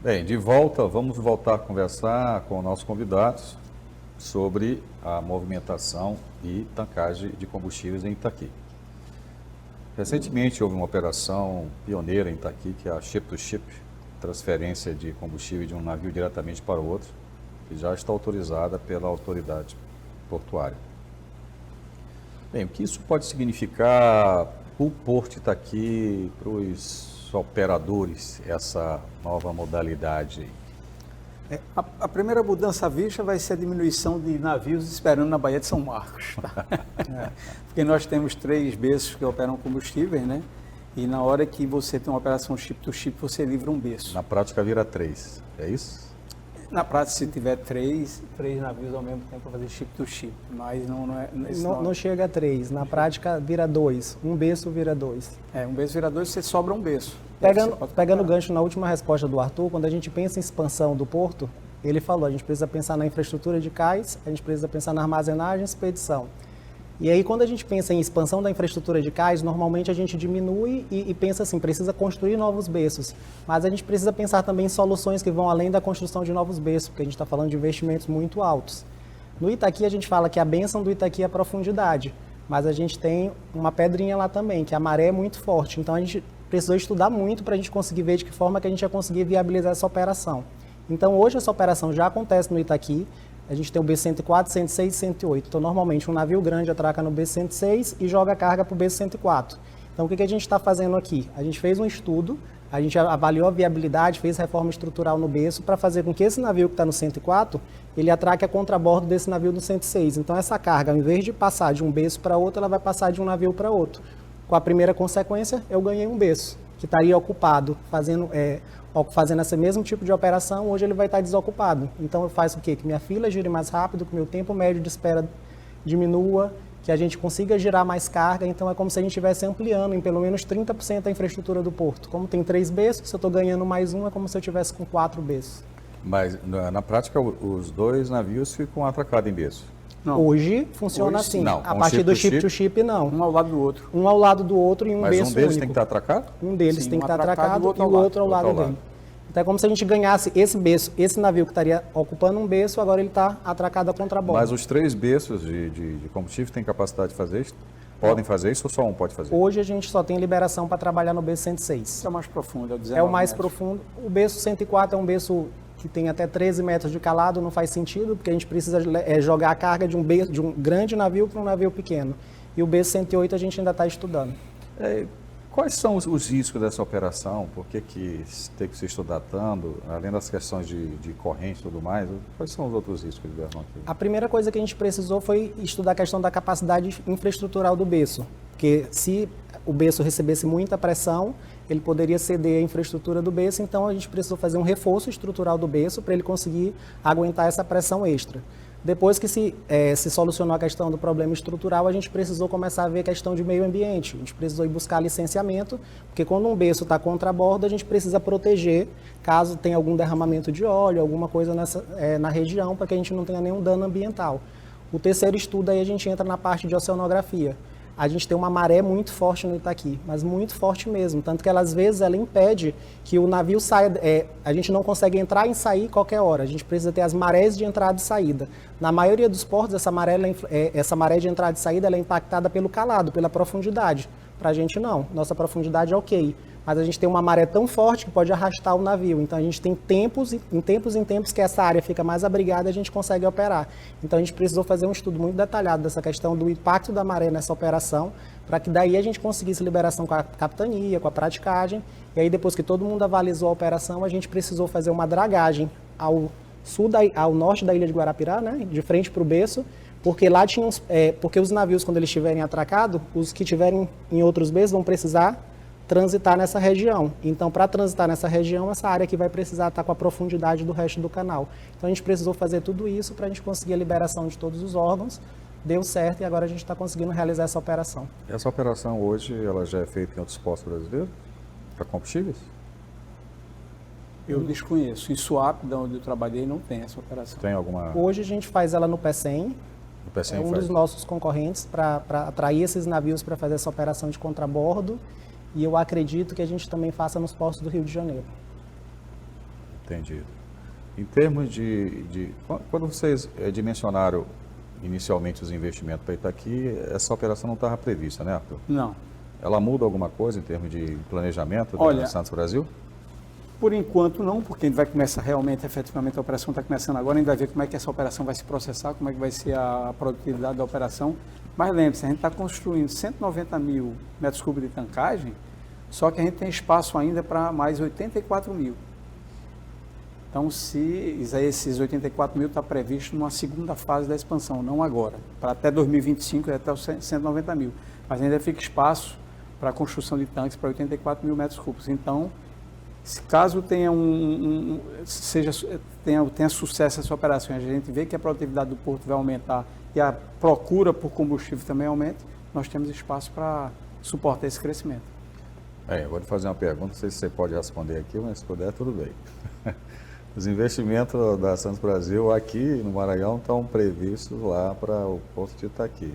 Bem, vamos voltar a conversar com nossos convidados sobre a movimentação e tancagem de combustíveis em Itaqui. Recentemente houve uma operação pioneira em Itaqui, que é a Ship-to-Ship, transferência de combustível de um navio diretamente para o outro, que já está autorizada pela autoridade portuária. Bem, o que isso pode significar para o Porto Itaqui, para os operadores, essa nova modalidade? A primeira mudança à vista vai ser a diminuição de navios esperando na Baía de São Marcos. Tá? Porque nós temos 3 berços que operam combustíveis, né? E na hora que você tem uma operação ship-to-ship, você livra um berço. Na prática vira 3, é isso? Na prática, se tiver 3 navios ao mesmo tempo para fazer ship-to-ship, mas não chega a 3, na prática vira 2, um berço vira 2. Um berço vira 2, você sobra um berço. Pegando o gancho na última resposta do Arthur, quando a gente pensa em expansão do porto, ele falou, a gente precisa pensar na infraestrutura de cais, a gente precisa pensar na armazenagem e expedição. E aí, quando a gente pensa em expansão da infraestrutura de cais, normalmente a gente diminui e pensa assim, precisa construir novos berços. Mas a gente precisa pensar também em soluções que vão além da construção de novos berços, porque a gente está falando de investimentos muito altos. No Itaqui, a gente fala que a bênção do Itaqui é a profundidade, mas a gente tem uma pedrinha lá também, que a maré é muito forte. Então, a gente precisou estudar muito para a gente conseguir ver de que forma que a gente ia conseguir viabilizar essa operação. Então, hoje, essa operação já acontece no Itaqui. A gente tem o B-104, 106 e 108. Então, normalmente, um navio grande atraca no B-106 e joga a carga para o B-104. Então, o que a gente está fazendo aqui? A gente fez um estudo, a gente avaliou a viabilidade, fez reforma estrutural no berço para fazer com que esse navio que está no 104, ele atraque a contrabordo desse navio do 106. Então, essa carga, ao invés de passar de um berço para outro, ela vai passar de um navio para outro. Com a primeira consequência, eu ganhei um berço, que estaria ocupado, fazendo esse mesmo tipo de operação, hoje ele vai estar desocupado. Então, eu faço o quê? Que minha fila gire mais rápido, que o meu tempo médio de espera diminua, que a gente consiga girar mais carga. Então, é como se a gente estivesse ampliando em pelo menos 30% a infraestrutura do porto. Como tem 3 berços, se eu estou ganhando mais um, é como se eu estivesse com 4 berços. Mas, na prática, os 2 navios ficam atracados em berço? Não. Hoje funciona assim. Não. A partir do ship-to-ship, não. Um ao lado do outro. Um ao lado do outro e um berço único. Mas um deles tem que estar atracado? Um deles tem que estar atracado e o outro ao lado dele. Então é como se a gente ganhasse esse berço, esse navio que estaria ocupando um berço, agora ele está atracado a contrabordo. Mas os 3 berços de combustível têm capacidade de fazer isso? Podem fazer isso ou só um pode fazer? Hoje a gente só tem liberação para trabalhar no berço 106. Isso é o mais profundo, é o 19 É o mais metros. profundo. O berço 104 é um berço que tem até 13 metros de calado, não faz sentido, porque a gente precisa jogar a carga de um grande navio para um navio pequeno. E o berço 108 a gente ainda está estudando. Quais são os riscos dessa operação? Por que tem que se estudar tanto? Além das questões de corrente e tudo mais, quais são os outros riscos que vieram aqui? A primeira coisa que a gente precisou foi estudar a questão da capacidade infraestrutural do berço. Porque se o berço recebesse muita pressão, ele poderia ceder a infraestrutura do berço, então a gente precisou fazer um reforço estrutural do berço para ele conseguir aguentar essa pressão extra. Depois que se solucionou a questão do problema estrutural, a gente precisou começar a ver a questão de meio ambiente. A gente precisou ir buscar licenciamento, porque quando um berço está contra a borda, a gente precisa proteger caso tenha algum derramamento de óleo, alguma coisa na região, para que a gente não tenha nenhum dano ambiental. O terceiro estudo, aí a gente entra na parte de oceanografia. A gente tem uma maré muito forte no Itaqui, mas muito forte mesmo, tanto que ela, às vezes ela impede que o navio saia, a gente não consegue entrar e sair qualquer hora, a gente precisa ter as marés de entrada e saída. Na maioria dos portos, essa maré de entrada e saída ela é impactada pelo calado, pela profundidade. Para a gente não, nossa profundidade é ok, mas a gente tem uma maré tão forte que pode arrastar o navio, então a gente tem tempos que essa área fica mais abrigada e a gente consegue operar. Então a gente precisou fazer um estudo muito detalhado dessa questão do impacto da maré nessa operação, para que daí a gente conseguisse liberação com a capitania, com a praticagem, e aí depois que todo mundo avalizou a operação, a gente precisou fazer uma dragagem ao norte da ilha de Guarapirá, né, de frente para o berço, porque lá tinha porque os navios, quando eles estiverem atracados, os que estiverem em outros berços vão precisar transitar nessa região. Então, para transitar nessa região, essa área aqui vai precisar estar com a profundidade do resto do canal. Então, a gente precisou fazer tudo isso para a gente conseguir a liberação de todos os órgãos. Deu certo e agora a gente está conseguindo realizar essa operação. Essa operação hoje, ela já é feita em outros postos brasileiros? Para combustíveis? Eu desconheço. Em Suape, de onde eu trabalhei, não tem essa operação. Tem alguma... Hoje a gente faz ela no PECEM. O PECEM é um dos nossos concorrentes para atrair esses navios para fazer essa operação de contrabordo. E eu acredito que a gente também faça nos portos do Rio de Janeiro. Entendido. Em termos quando vocês dimensionaram inicialmente os investimentos para Itaqui, essa operação não estava prevista, né, Arthur? Não. Ela muda alguma coisa em termos de planejamento Olha, da Santos Brasil? Por enquanto não, porque a gente vai começar realmente, efetivamente, a operação está começando agora, a gente vai ver como é que essa operação vai se processar, como é que vai ser a produtividade da operação. Mas lembre-se, a gente está construindo 190 mil metros cúbicos de tancagem, só que a gente tem espaço ainda para mais 84 mil. Então, esses 84 mil está previsto numa segunda fase da expansão, não agora. Para até 2025, até os 190 mil. Mas ainda fica espaço para a construção de tanques para 84 mil metros cúbicos. Então, se caso tenha tenha sucesso essa operação, a gente vê que a produtividade do porto vai aumentar e a procura por combustível também aumenta, nós temos espaço para suportar esse crescimento. Eu vou te fazer uma pergunta, não sei se você pode responder aqui, mas se puder, tudo bem. Os investimentos da Santos Brasil aqui no Maranhão estão previstos lá para o Porto de Itaqui.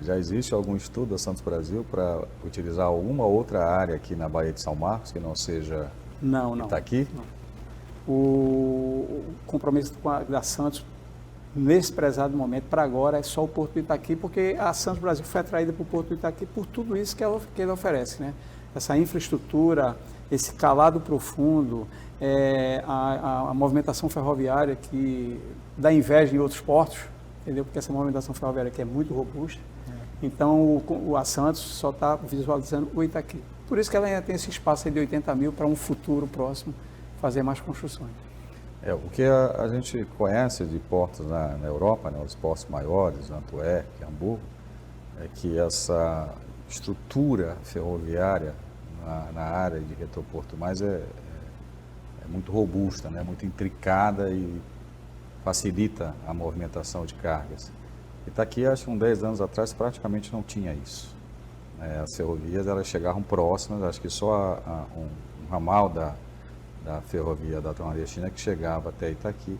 Já existe algum estudo da Santos Brasil para utilizar alguma outra área aqui na Baía de São Marcos que não seja Itaqui? Não. O compromisso da Santos, nesse prezado momento, para agora, é só o Porto de Itaqui, porque a Santos Brasil foi atraída para o Porto de Itaqui por tudo isso que ele oferece, né? Essa infraestrutura, esse calado profundo, a movimentação ferroviária que dá inveja em outros portos, entendeu? Porque essa movimentação ferroviária aqui é muito robusta. Então, a Santos só está visualizando o Itaqui. Por isso que ela ainda tem esse espaço aí de 80 mil para um futuro próximo fazer mais construções. O que a gente conhece de portos na Europa, né, os portos maiores, Antuérpia, Hamburgo, é que essa estrutura ferroviária na área de Retro Porto Mais é muito robusta, né, muito intricada e facilita a movimentação de cargas. Itaqui, acho que uns 10 anos atrás, praticamente não tinha isso. As ferrovias elas chegavam próximas, acho que só um ramal da ferrovia da Transnordestina que chegava até Itaqui.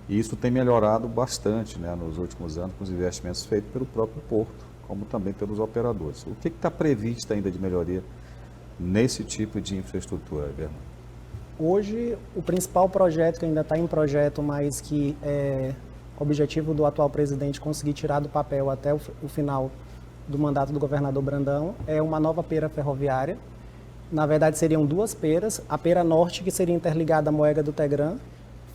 E isso tem melhorado bastante, né, nos últimos anos com os investimentos feitos pelo próprio porto, como também pelos operadores. O que está previsto ainda de melhoria nesse tipo de infraestrutura, Bernardo? Hoje, o principal projeto que ainda está em projeto, mas que é objetivo do atual presidente conseguir tirar do papel até o final do mandato do governador Brandão, é uma nova pera ferroviária. Na verdade, seriam duas peras. A pera norte, que seria interligada à Moega do Tegrã,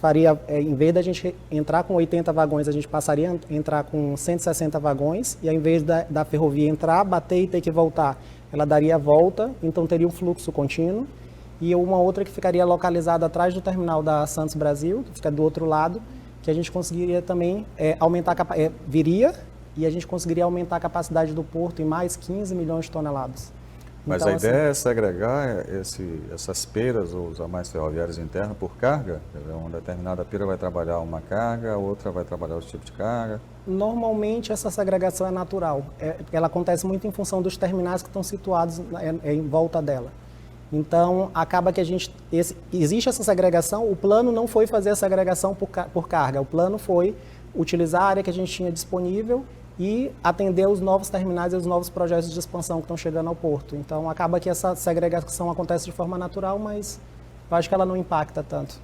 faria, em vez da gente entrar com 80 vagões, a gente passaria a entrar com 160 vagões, e ao invés da ferrovia entrar, bater e ter que voltar, ela daria a volta, então teria um fluxo contínuo. E uma outra que ficaria localizada atrás do terminal da Santos Brasil, que fica do outro lado, que a gente conseguiria também aumentar viria e a gente conseguiria aumentar a capacidade do porto em mais 15 milhões de toneladas. Mas então, a ideia é segregar essas peras ou os ramais ferroviários internos por carga? Uma determinada pera vai trabalhar uma carga, a outra vai trabalhar outro tipo de carga? Normalmente essa segregação é natural. Ela acontece muito em função dos terminais que estão situados em volta dela. Então, acaba que existe essa segregação, o plano não foi fazer a segregação por carga, o plano foi utilizar a área que a gente tinha disponível e atender os novos terminais e os novos projetos de expansão que estão chegando ao porto. Então, acaba que essa segregação acontece de forma natural, mas eu acho que ela não impacta tanto.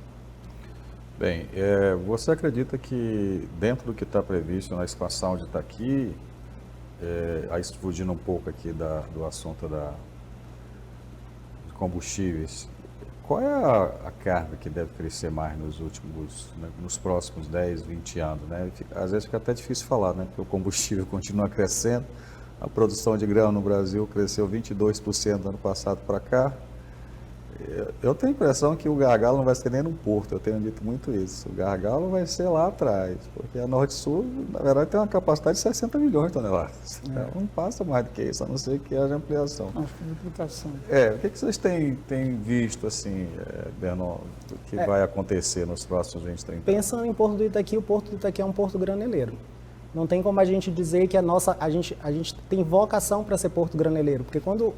Bem, você acredita que dentro do que está previsto na expansão de Itaqui, aí fugindo um pouco aqui do assunto combustíveis, qual é a carga que deve crescer mais nos próximos 10, 20 anos? Né? Às vezes fica até difícil falar, né? Porque o combustível continua crescendo, a produção de grão no Brasil cresceu 22% do ano passado para cá. Eu tenho a impressão que o gargalo não vai ser nem no porto, eu tenho dito muito isso. O gargalo vai ser lá atrás, porque a Norte-Sul, na verdade, tem uma capacidade de 60 milhões de toneladas. Então, não passa mais do que isso, a não ser que haja ampliação. Acho que é duplicação. O que vocês têm visto, assim, Bernardo, do que vai acontecer nos próximos 20, 30 anos? Pensando em Porto do Itaqui, o Porto do Itaqui é um porto graneleiro. Não tem como a gente dizer que a gente tem vocação para ser porto graneleiro, porque quando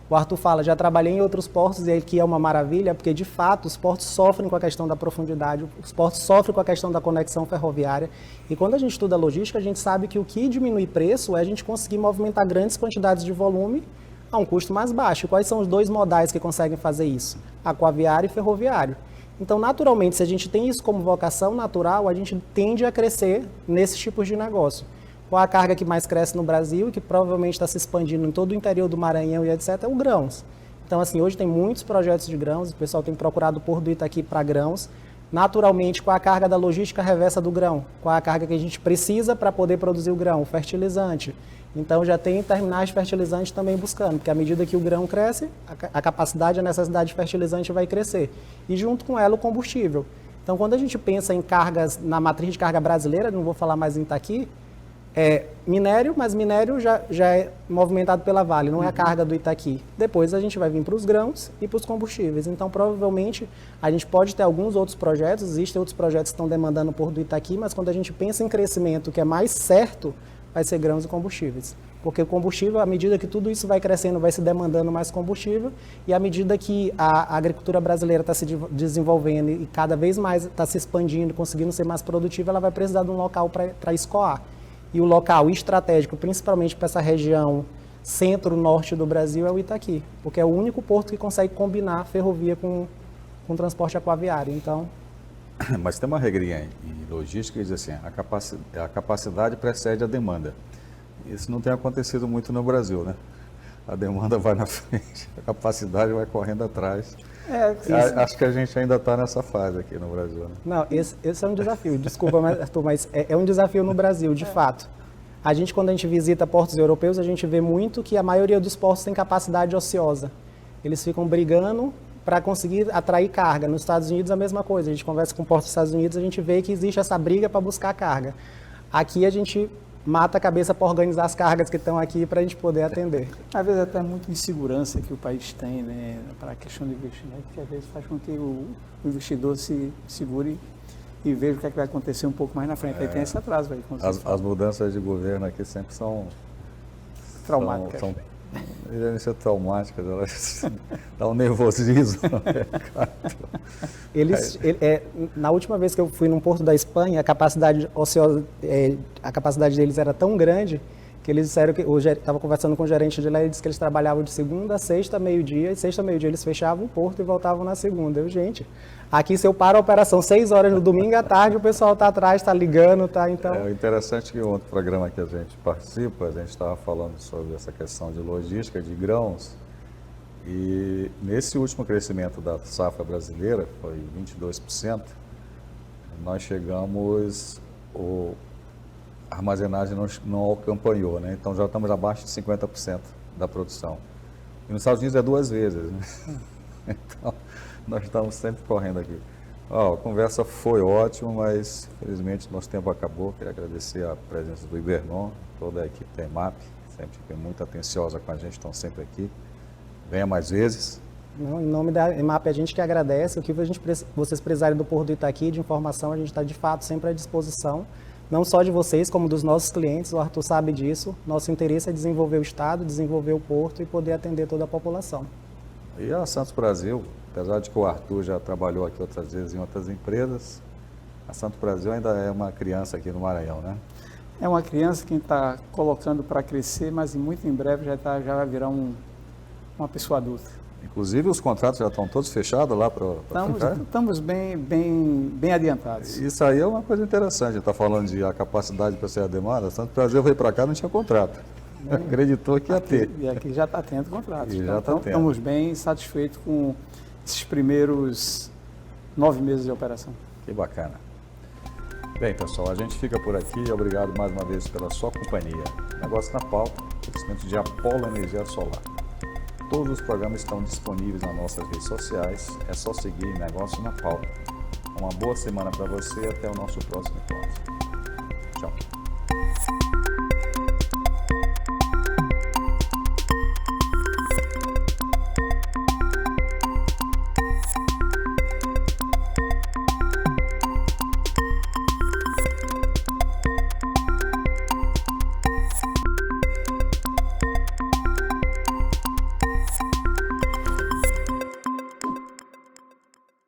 o Arthur fala, já trabalhei em outros portos e que é uma maravilha, porque de fato os portos sofrem com a questão da profundidade, os portos sofrem com a questão da conexão ferroviária. E quando a gente estuda logística, a gente sabe que o que diminui preço é a gente conseguir movimentar grandes quantidades de volume a um custo mais baixo. Quais são os dois modais que conseguem fazer isso? Aquaviário e ferroviário. Então, naturalmente, se a gente tem isso como vocação natural, a gente tende a crescer nesses tipos de negócio. Qual a carga que mais cresce no Brasil e que provavelmente está se expandindo em todo o interior do Maranhão e etc., é o grãos. Então, assim, hoje tem muitos projetos de grãos, o pessoal tem procurado o Porto do Itaqui para grãos. Naturalmente, qual a carga da logística reversa do grão? Qual a carga que a gente precisa para poder produzir o grão? O fertilizante. Então, já tem terminais de fertilizante também buscando, porque à medida que o grão cresce, a capacidade, a necessidade de fertilizante vai crescer. E junto com ela, o combustível. Então, quando a gente pensa em cargas, na matriz de carga brasileira, não vou falar mais em Itaqui, é minério, mas minério já é movimentado pela Vale, não é a carga do Itaqui. Depois a gente vai vir para os grãos e para os combustíveis. Então, provavelmente, a gente pode ter alguns outros projetos, existem outros projetos que estão demandando o Porto do Itaqui, mas quando a gente pensa em crescimento, o que é mais certo, vai ser grãos e combustíveis. Porque o combustível, à medida que tudo isso vai crescendo, vai se demandando mais combustível, e à medida que a agricultura brasileira está se desenvolvendo e cada vez mais está se expandindo, conseguindo ser mais produtiva, ela vai precisar de um local para escoar. E o local estratégico, principalmente para essa região centro-norte do Brasil, é o Itaqui, porque é o único porto que consegue combinar ferrovia com transporte aquaviário. Então, mas tem uma regrinha em logística que diz assim, a capacidade precede a demanda. Isso não tem acontecido muito no Brasil, né? A demanda vai na frente, a capacidade vai correndo atrás. Acho que a gente ainda está nessa fase aqui no Brasil. Né? Não, esse é um desafio, desculpa, Arthur, mas é um desafio no Brasil, de fato. A gente, quando a gente visita portos europeus, a gente vê muito que a maioria dos portos tem capacidade ociosa. Eles ficam brigando para conseguir atrair carga. Nos Estados Unidos, a mesma coisa. A gente conversa com portos dos Estados Unidos, a gente vê que existe essa briga para buscar carga. Aqui, a gente mata a cabeça para organizar as cargas que estão aqui para a gente poder atender. Às vezes até muita insegurança que o país tem, né, para a questão de investimento, que às vezes faz com que o investidor se segure e veja o que é que vai acontecer um pouco mais na frente. Aí tem esse atraso aí. As mudanças de governo aqui sempre são traumáticas. Devem ser traumáticas, elas dão um nervosismo. Na última vez que eu fui num porto da Espanha, a capacidade ociosa, a capacidade deles era tão grande que eles disseram que, eu estava conversando com o gerente de lá, ele disse que eles trabalhavam de segunda a sexta, meio-dia, e sexta, meio-dia eles fechavam o porto e voltavam na segunda. Gente, aqui se eu paro a operação 6 horas no domingo à tarde, o pessoal está atrás, está ligando, tá? Então... É interessante que o outro programa que a gente participa, a gente estava falando sobre essa questão de logística de grãos, e nesse último crescimento da safra brasileira, foi 22%, nós chegamos... A armazenagem não acompanhou, né? Então já estamos abaixo de 50% da produção. E nos Estados Unidos é 2 vezes, né? Então, nós estamos sempre correndo aqui. A conversa foi ótima, mas infelizmente nosso tempo acabou. Queria agradecer a presença do Ibernon, toda a equipe da EMAP, sempre foi muito atenciosa com a gente, estão sempre aqui. Venha mais vezes. Não, em nome da EMAP, a gente que agradece. O que vocês precisarem do Porto do Itaqui, de informação, a gente está de fato sempre à disposição. Não só de vocês, como dos nossos clientes, o Arthur sabe disso. Nosso interesse é desenvolver o Estado, desenvolver o Porto e poder atender toda a população. E a Santos Brasil, apesar de que o Arthur já trabalhou aqui outras vezes em outras empresas, a Santos Brasil ainda é uma criança aqui no Maranhão, né? É uma criança que está colocando para crescer, mas muito em breve já vai virar uma pessoa adulta. Inclusive os contratos já estão todos fechados lá para Estamos bem adiantados. Isso aí é uma coisa interessante, a gente está falando de a capacidade para ser a demanda. Santos Brasil veio para cá e não tinha contrato. Acreditou que ia ter. E aqui já está tendo contratos. Então, estamos bem satisfeitos com esses primeiros 9 meses de operação. Que bacana. Bem, pessoal, a gente fica por aqui. Obrigado mais uma vez pela sua companhia. Negócio na Pauta, oferecimento de Apolo Energia Solar. Todos os programas estão disponíveis nas nossas redes sociais. É só seguir Negócio na Pauta. Uma boa semana para você e até o nosso próximo encontro. Tchau.